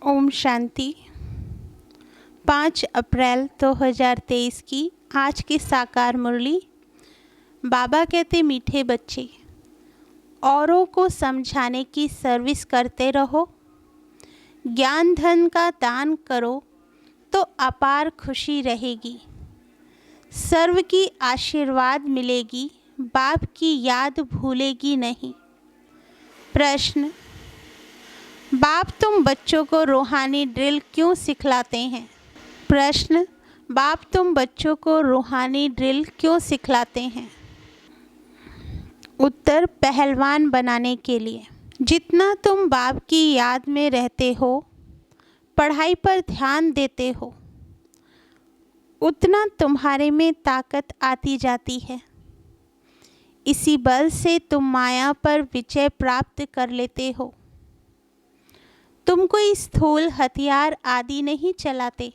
ओम शांति। 5 अप्रैल 2023 की आज की साकार मुरली। बाबा कहते, मीठे बच्चे, औरों को समझाने की सर्विस करते रहो, ज्ञान धन का दान करो तो अपार खुशी रहेगी, सर्व की आशीर्वाद मिलेगी, बाप की याद भूलेगी नहीं। प्रश्न, बाप तुम बच्चों को रूहानी ड्रिल क्यों सिखलाते हैं? प्रश्न, बाप तुम बच्चों को रूहानी ड्रिल क्यों सिखलाते हैं? उत्तर, पहलवान बनाने के लिए। जितना तुम बाप की याद में रहते हो, पढ़ाई पर ध्यान देते हो, उतना तुम्हारे में ताकत आती जाती है। इसी बल से तुम माया पर विजय प्राप्त कर लेते हो। तुम कोई स्थूल हथियार आदि नहीं चलाते,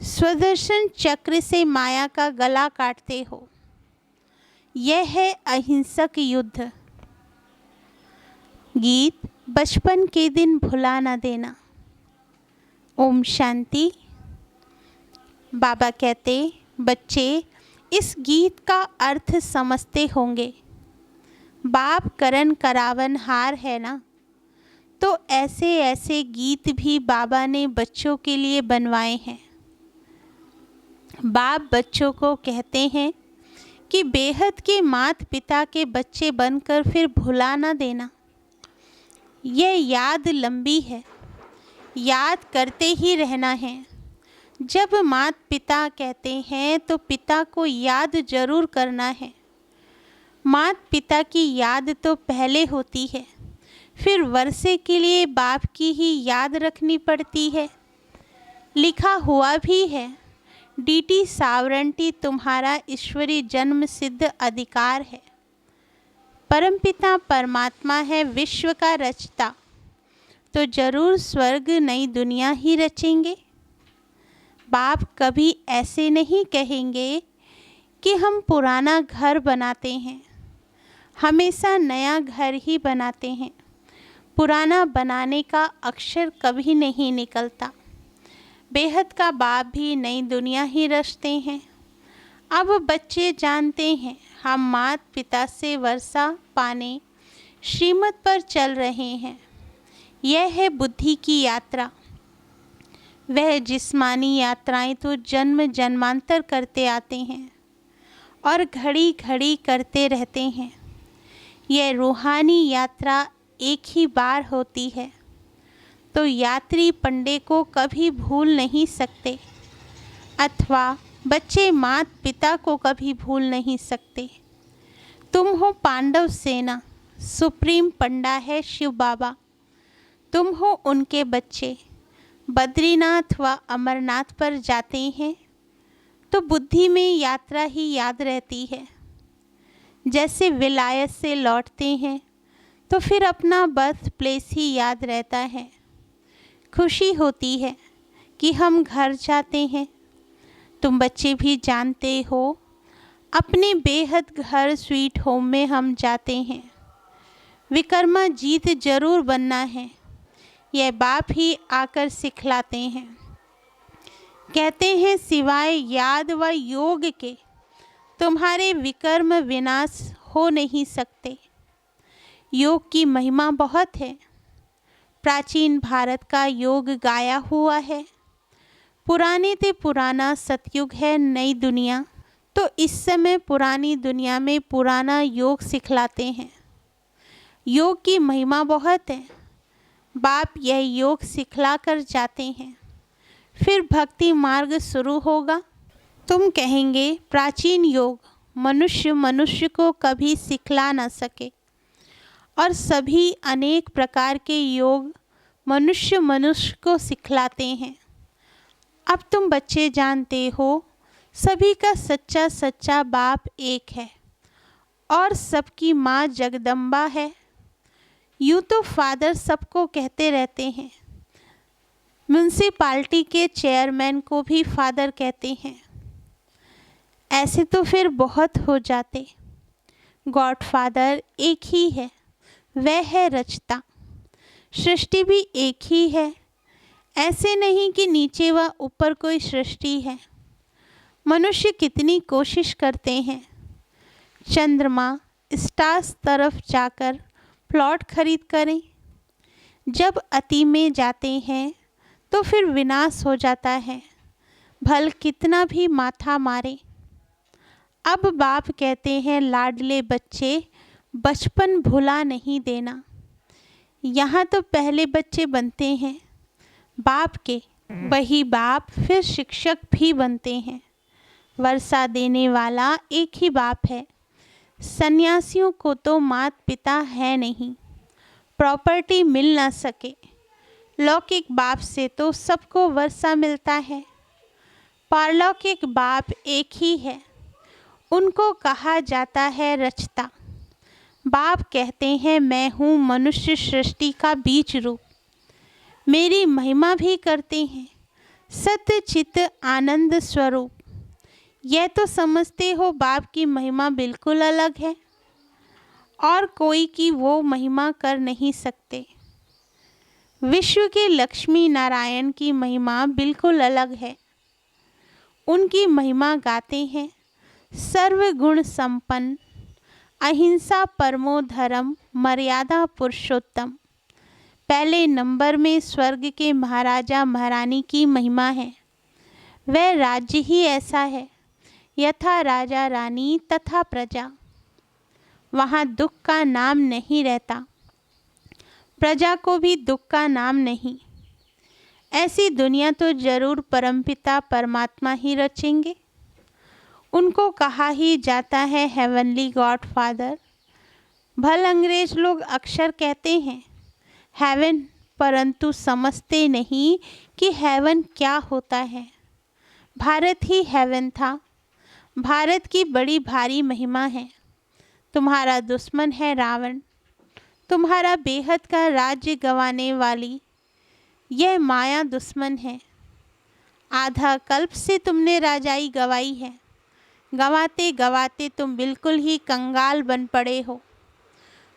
स्वदर्शन चक्र से माया का गला काटते हो। यह है अहिंसक युद्ध। गीत, बचपन के दिन भुला न देना। ओम शांति। बाबा कहते, बच्चे इस गीत का अर्थ समझते होंगे। बाप करन करावन हार है ना, तो ऐसे ऐसे गीत भी बाबा ने बच्चों के लिए बनवाए हैं। बाप बच्चों को कहते हैं कि बेहद के माता पिता के बच्चे बनकर फिर भुला ना देना। यह याद लंबी है, याद करते ही रहना है। जब माता पिता कहते हैं तो पिता को याद जरूर करना है। माता पिता की याद तो पहले होती है, फिर वर्षे के लिए बाप की ही याद रखनी पड़ती है। लिखा हुआ भी है, डीटी सावरंटी तुम्हारा ईश्वरी जन्म सिद्ध अधिकार है। परमपिता परमात्मा है विश्व का रचता, तो जरूर स्वर्ग नई दुनिया ही रचेंगे। बाप कभी ऐसे नहीं कहेंगे कि हम पुराना घर बनाते हैं, हमेशा नया घर ही बनाते हैं। पुराना बनाने का अक्षर कभी नहीं निकलता। बेहद का बाप भी नई दुनिया ही रचते हैं। अब बच्चे जानते हैं, हम माता पिता से वर्षा पाने श्रीमत पर चल रहे हैं। यह है बुद्धि की यात्रा। वह जिस्मानी यात्राएं तो जन्म जन्मांतर करते आते हैं और घड़ी घड़ी करते रहते हैं। यह रूहानी यात्रा एक ही बार होती है, तो यात्री पंडे को कभी भूल नहीं सकते, अथवा बच्चे माता पिता को कभी भूल नहीं सकते। तुम हो पांडव सेना, सुप्रीम पंडा है शिव बाबा। तुम हो उनके बच्चे। बद्रीनाथ व अमरनाथ पर जाते हैं तो बुद्धि में यात्रा ही याद रहती है। जैसे विलायत से लौटते हैं तो फिर अपना बर्थ प्लेस ही याद रहता है। खुशी होती है कि हम घर जाते हैं। तुम बच्चे भी जानते हो, अपने बेहद घर स्वीट होम में हम जाते हैं। विकर्मा जीत जरूर बनना है, यह बाप ही आकर सिखलाते हैं। कहते हैं, सिवाय याद व योग के तुम्हारे विकर्म विनाश हो नहीं सकते। योग की महिमा बहुत है। प्राचीन भारत का योग गाया हुआ है। पुराने ते पुराना सतयुग है नई दुनिया, तो इस समय पुरानी दुनिया में पुराना योग सिखलाते हैं। योग की महिमा बहुत है। बाप यह योग सिखला कर जाते हैं। फिर भक्ति मार्ग शुरू होगा। तुम कहेंगे, प्राचीन योग मनुष्य को कभी सिखला न सके, और सभी अनेक प्रकार के योग मनुष्य को सिखलाते हैं। अब तुम बच्चे जानते हो, सभी का सच्चा सच्चा बाप एक है और सबकी माँ जगदम्बा है। यूँ तो फादर सबको कहते रहते हैं। म्यूनसिपाल्टी के चेयरमैन को भी फादर कहते हैं। ऐसे तो फिर बहुत हो जाते। गॉड फादर एक ही है, वह है रचता। सृष्टि भी एक ही है, ऐसे नहीं कि नीचे व ऊपर कोई सृष्टि है। मनुष्य कितनी कोशिश करते हैं, चंद्रमा स्टार्स तरफ जाकर प्लॉट खरीद करें। जब अति में जाते हैं तो फिर विनाश हो जाता है, भल कितना भी माथा मारे। अब बाप कहते हैं, लाडले बच्चे बचपन भुला नहीं देना। यहाँ तो पहले बच्चे बनते हैं बाप के, वही बाप फिर शिक्षक भी बनते हैं। वर्षा देने वाला एक ही बाप है। सन्यासियों को तो माता पिता है नहीं, प्रॉपर्टी मिल ना सके। लौकिक बाप से तो सबको वर्षा मिलता है। पारलौकिक बाप एक ही है, उनको कहा जाता है रचता। बाप कहते हैं, मैं हूँ मनुष्य सृष्टि का बीज रूप। मेरी महिमा भी करते हैं, सत्य चित्त आनंद स्वरूप। यह तो समझते हो बाप की महिमा बिल्कुल अलग है और कोई की वो महिमा कर नहीं सकते। विश्व के लक्ष्मी नारायण की महिमा बिल्कुल अलग है। उनकी महिमा गाते हैं, सर्वगुण संपन्न, अहिंसा परमो धर्म, मर्यादा पुरुषोत्तम। पहले नंबर में स्वर्ग के महाराजा महारानी की महिमा है। वह राज्य ही ऐसा है, यथा राजा रानी तथा प्रजा। वहाँ दुख का नाम नहीं रहता, प्रजा को भी दुख का नाम नहीं। ऐसी दुनिया तो जरूर परमपिता परमात्मा ही रचेंगे। उनको कहा ही जाता है हेवनली गॉड फादर। भल अंग्रेज लोग अक्सर कहते हैं हेवन, परंतु समझते नहीं कि हेवन क्या होता है। भारत ही हेवन था। भारत की बड़ी भारी महिमा है। तुम्हारा दुश्मन है रावण, तुम्हारा बेहद का राज्य गंवाने वाली यह माया दुश्मन है। आधा कल्प से तुमने राजाई गंवाई है। गंवाते गंवाते तुम बिल्कुल ही कंगाल बन पड़े हो।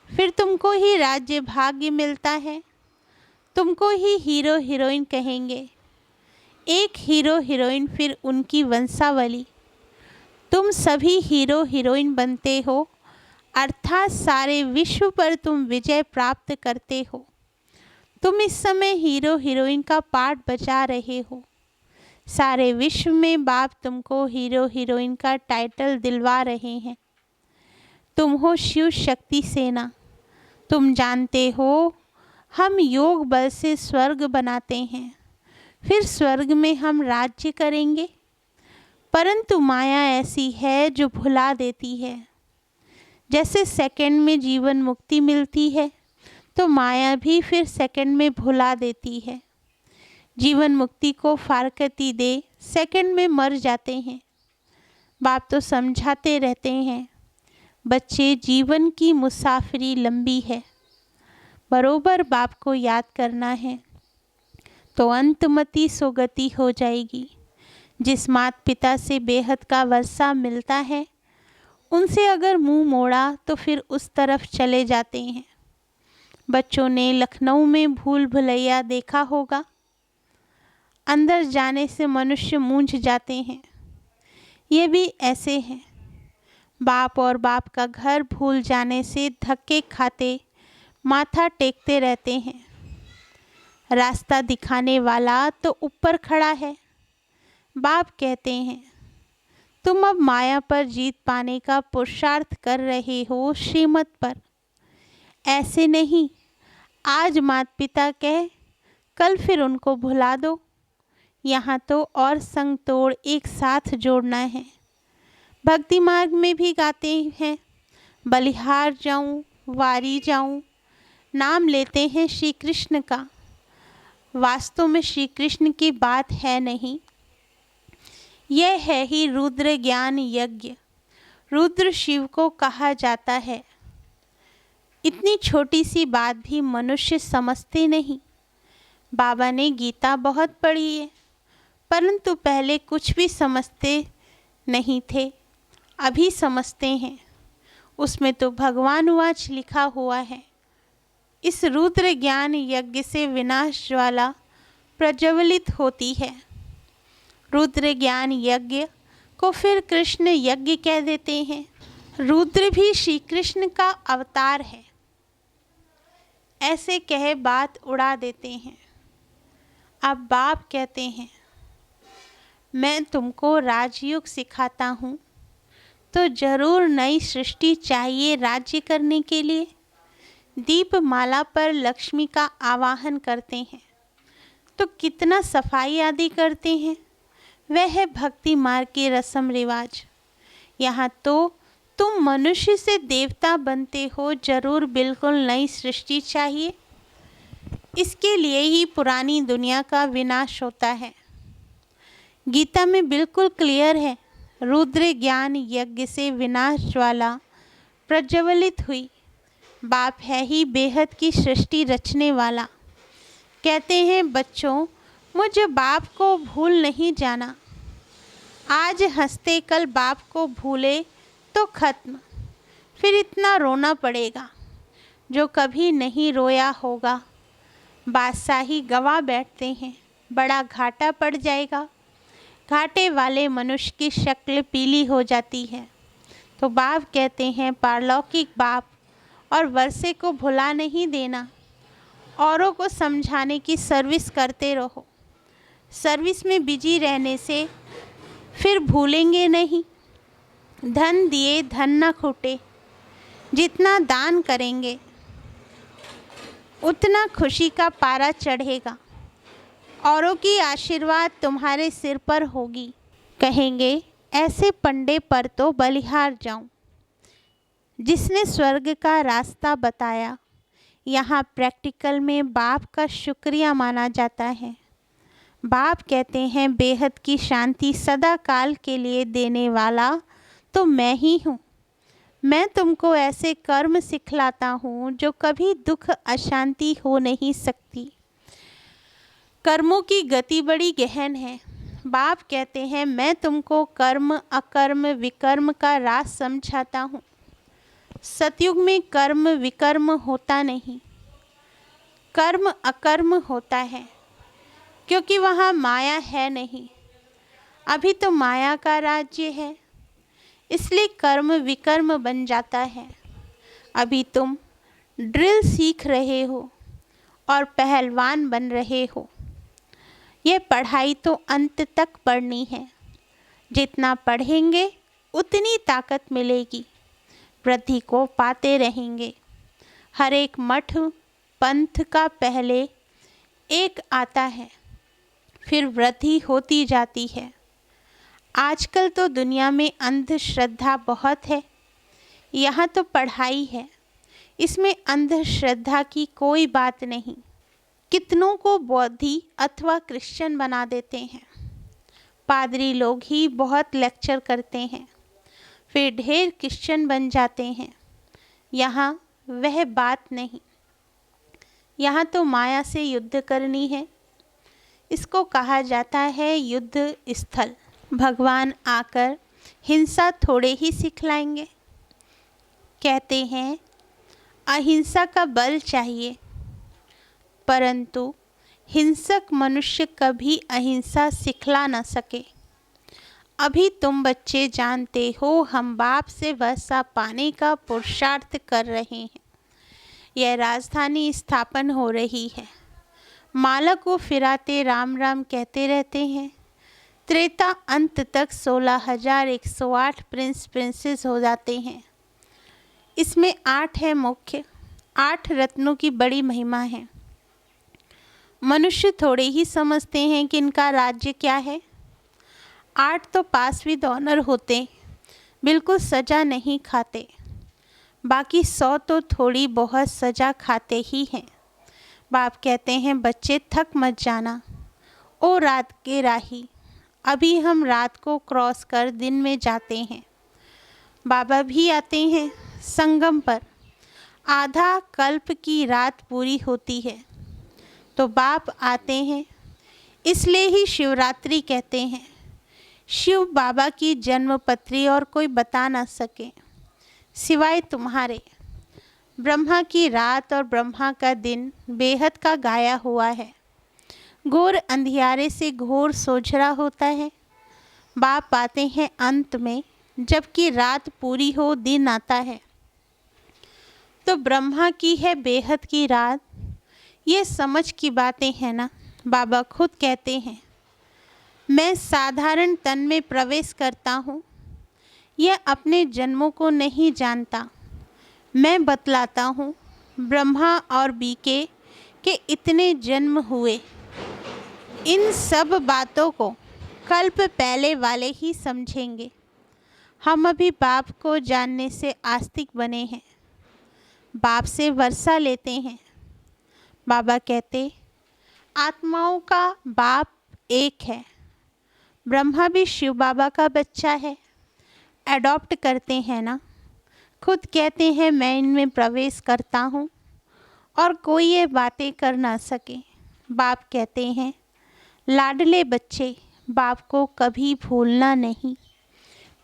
फिर तुमको ही राज्य भाग्य मिलता है, तुमको ही हीरो हीरोइन कहेंगे। एक हीरो हीरोइन, फिर उनकी वंशावली। तुम सभी हीरो हीरोइन बनते हो, अर्थात सारे विश्व पर तुम विजय प्राप्त करते हो। तुम इस समय हीरो हीरोइन का पार्ट बजा रहे हो। सारे विश्व में बाप तुमको हीरो हीरोइन का टाइटल दिलवा रहे हैं। तुम हो शिव शक्ति सेना। तुम जानते हो हम योग बल से स्वर्ग बनाते हैं, फिर स्वर्ग में हम राज्य करेंगे। परंतु माया ऐसी है जो भुला देती है। जैसे सेकंड में जीवन मुक्ति मिलती है, तो माया भी फिर सेकंड में भुला देती है। जीवन मुक्ति को फारकती दे सेकंड में मर जाते हैं। बाप तो समझाते रहते हैं, बच्चे जीवन की मुसाफिरी लंबी है। बरोबर बाप को याद करना है तो अंतमति सोगति हो जाएगी। जिस माता पिता से बेहद का वर्षा मिलता है, उनसे अगर मुंह मोड़ा तो फिर उस तरफ चले जाते हैं। बच्चों ने लखनऊ में भूल भुलैया देखा होगा। अंदर जाने से मनुष्य मूंझ जाते हैं। ये भी ऐसे हैं। बाप और बाप का घर भूल जाने से धक्के खाते माथा टेकते रहते हैं। रास्ता दिखाने वाला तो ऊपर खड़ा है। बाप कहते हैं, तुम अब माया पर जीत पाने का पुरुषार्थ कर रहे हो श्रीमत पर। ऐसे नहीं, आज माता पिता कह, कल फिर उनको भुला दो। यहाँ तो और संग तोड़ एक साथ जोड़ना है। भक्ति मार्ग में भी गाते हैं, बलिहार जाऊं वारी जाऊं, नाम लेते हैं श्री कृष्ण का। वास्तव में श्री कृष्ण की बात है नहीं, यह है ही रुद्र ज्ञान यज्ञ। रुद्र शिव को कहा जाता है। इतनी छोटी सी बात भी मनुष्य समझते नहीं। बाबा ने गीता बहुत पढ़ी है, परंतु पहले कुछ भी समझते नहीं थे, अभी समझते हैं। उसमें तो भगवान वाच लिखा हुआ है। इस रुद्र ज्ञान यज्ञ से विनाश ज्वाला प्रज्वलित होती है। रुद्र ज्ञान यज्ञ को फिर कृष्ण यज्ञ कह देते हैं। रुद्र भी श्री कृष्ण का अवतार है, ऐसे कह बात उड़ा देते हैं। अब बाप कहते हैं, मैं तुमको राजयोग सिखाता हूँ, तो जरूर नई सृष्टि चाहिए राज्य करने के लिए। दीपमाला पर लक्ष्मी का आवाहन करते हैं तो कितना सफाई आदि करते हैं। वह है भक्ति मार्ग के रस्म रिवाज। यहाँ तो तुम मनुष्य से देवता बनते हो, जरूर बिल्कुल नई सृष्टि चाहिए। इसके लिए ही पुरानी दुनिया का विनाश होता है। गीता में बिल्कुल क्लियर है, रुद्र ज्ञान यज्ञ से विनाश ज्वाला प्रज्वलित हुई। बाप है ही बेहद की सृष्टि रचने वाला। कहते हैं, बच्चों मुझे बाप को भूल नहीं जाना। आज हंसते कल बाप को भूले तो खत्म, फिर इतना रोना पड़ेगा जो कभी नहीं रोया होगा। बादशाही गवा बैठते हैं, बड़ा घाटा पड़ जाएगा। घाटे वाले मनुष्य की शक्ल पीली हो जाती है। तो बाप कहते हैं, पारलौकिक बाप और वर्षे को भुला नहीं देना। औरों को समझाने की सर्विस करते रहो। सर्विस में बिजी रहने से फिर भूलेंगे नहीं। धन दिए धन न खूटे। जितना दान करेंगे उतना खुशी का पारा चढ़ेगा। औरों की आशीर्वाद तुम्हारे सिर पर होगी। कहेंगे, ऐसे पंडे पर तो बलिहार जाऊं। जिसने स्वर्ग का रास्ता बताया, यहाँ प्रैक्टिकल में बाप का शुक्रिया माना जाता है। बाप कहते हैं, बेहद की शांति सदा काल के लिए देने वाला तो मैं ही हूँ। मैं तुमको ऐसे कर्म सिखलाता हूँ जो कभी दुख अशांति हो नहीं सकती। कर्मों की गति बड़ी गहन है। बाप कहते हैं, मैं तुमको कर्म अकर्म विकर्म का राज समझाता हूँ। सतयुग में कर्म विकर्म होता नहीं, कर्म अकर्म होता है, क्योंकि वहाँ माया है नहीं। अभी तो माया का राज्य है, इसलिए कर्म विकर्म बन जाता है। अभी तुम ड्रिल सीख रहे हो और पहलवान बन रहे हो। यह पढ़ाई तो अंत तक पढ़नी है। जितना पढ़ेंगे उतनी ताकत मिलेगी। वृद्धि को पाते रहेंगे। हर एक मठ पंथ का पहले एक आता है, फिर वृद्धि होती जाती है। आजकल तो दुनिया में अंधश्रद्धा बहुत है। यहाँ तो पढ़ाई है, इसमें अंधश्रद्धा की कोई बात नहीं। कितनों को बौद्धि अथवा क्रिश्चियन बना देते हैं। पादरी लोग ही बहुत लेक्चर करते हैं, फिर ढेर क्रिश्चियन बन जाते हैं। यहाँ वह बात नहीं। यहाँ तो माया से युद्ध करनी है। इसको कहा जाता है युद्ध स्थल। भगवान आकर हिंसा थोड़े ही सिखलाएंगे। कहते हैं, अहिंसा का बल चाहिए, परंतु हिंसक मनुष्य कभी अहिंसा सिखला न सके। अभी तुम बच्चे जानते हो, हम बाप से वसा पाने का पुरुषार्थ कर रहे हैं। यह राजधानी स्थापन हो रही है। माला को फिराते राम राम कहते रहते हैं। त्रेता अंत तक 16,108 प्रिंस प्रिंसेस हो जाते हैं। इसमें 8 है मुख्य। 8 रत्नों की बड़ी महिमा है। मनुष्य थोड़े ही समझते हैं कि इनका राज्य क्या है। 8 तो पास विद ऑनर होते, बिल्कुल सजा नहीं खाते। बाकी 100 तो थोड़ी बहुत सजा खाते ही हैं। बाप कहते हैं, बच्चे थक मत जाना। ओ रात के राही, अभी हम रात को क्रॉस कर दिन में जाते हैं। बाबा भी आते हैं संगम पर। आधा कल्प की रात पूरी होती है तो बाप आते हैं। इसलिए ही शिवरात्रि कहते हैं। शिव बाबा की जन्मपत्री और कोई बता ना सके सिवाय तुम्हारे। ब्रह्मा की रात और ब्रह्मा का दिन बेहद का गाया हुआ है। घोर अंधियारे से घोर सोझरा होता है। बाप आते हैं अंत में, जबकि रात पूरी हो दिन आता है। तो ब्रह्मा की है बेहद की रात, ये समझ की बातें हैं ना। बाबा खुद कहते हैं, मैं साधारण तन में प्रवेश करता हूँ, यह अपने जन्मों को नहीं जानता। मैं बतलाता हूँ, ब्रह्मा और बीके के इतने जन्म हुए, इन सब बातों को कल्प पहले वाले ही समझेंगे। हम अभी बाप को जानने से आस्तिक बने हैं, बाप से वर्षा लेते हैं। बाबा कहते, आत्माओं का बाप एक है। ब्रह्मा भी शिव बाबा का बच्चा है, एडॉप्ट करते हैं ना। खुद कहते हैं, मैं इनमें प्रवेश करता हूँ और कोई ये बातें कर ना सके। बाप कहते हैं, लाडले बच्चे, बाप को कभी भूलना नहीं।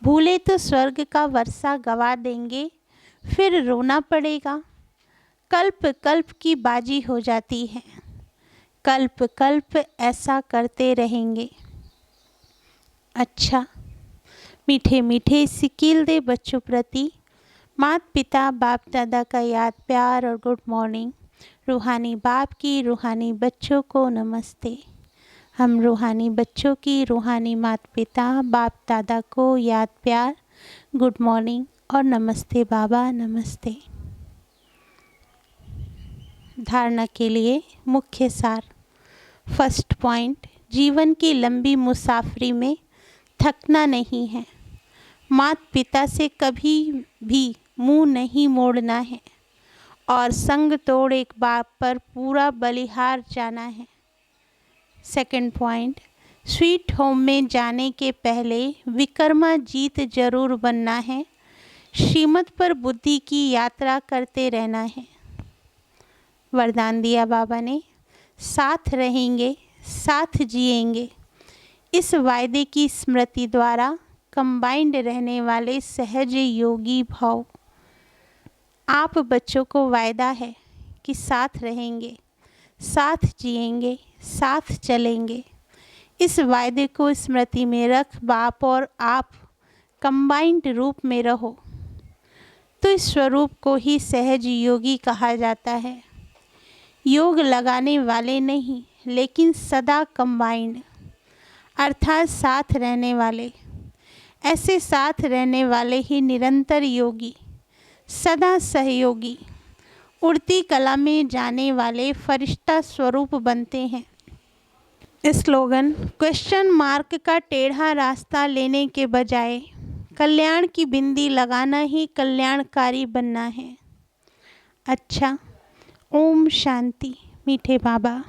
भूले तो स्वर्ग का वर्षा गवा देंगे, फिर रोना पड़ेगा। कल्प कल्प की बाजी हो जाती है, कल्प कल्प ऐसा करते रहेंगे। अच्छा, मीठे मीठे सिकील दे बच्चों प्रति माता पिता बाप दादा का याद प्यार और गुड मॉर्निंग। रूहानी बाप की रूहानी बच्चों को नमस्ते। हम रूहानी बच्चों की रूहानी माता पिता बाप दादा को याद प्यार, गुड मॉर्निंग और नमस्ते बाबा, नमस्ते। धारणा के लिए मुख्य सार। फर्स्ट पॉइंट, जीवन की लंबी मुसाफरी में थकना नहीं है। माता पिता से कभी भी मुंह नहीं मोड़ना है और संग तोड़ एक बाप पर पूरा बलिहार जाना है। सेकंड पॉइंट, स्वीट होम में जाने के पहले विकर्मा जीत जरूर बनना है। श्रीमत पर बुद्धि की यात्रा करते रहना है। वरदान दिया बाबा ने, साथ रहेंगे, साथ जिएंगे। इस वायदे की स्मृति द्वारा कंबाइंड रहने वाले सहज योगी भाव। आप बच्चों को वायदा है कि साथ रहेंगे, साथ जिएंगे, साथ चलेंगे। इस वायदे को स्मृति में रख बाप और आप कंबाइंड रूप में रहो, तो इस स्वरूप को ही सहज योगी कहा जाता है। योग लगाने वाले नहीं, लेकिन सदा कंबाइंड, अर्थात साथ रहने वाले। ऐसे साथ रहने वाले ही निरंतर योगी, सदा सहयोगी, उड़ती कला में जाने वाले फरिश्ता स्वरूप बनते हैं। स्लोगन, क्वेश्चन मार्क का टेढ़ा रास्ता लेने के बजाय कल्याण की बिंदी लगाना ही कल्याणकारी बनना है। अच्छा, ओम शांति। मीठे बाबा।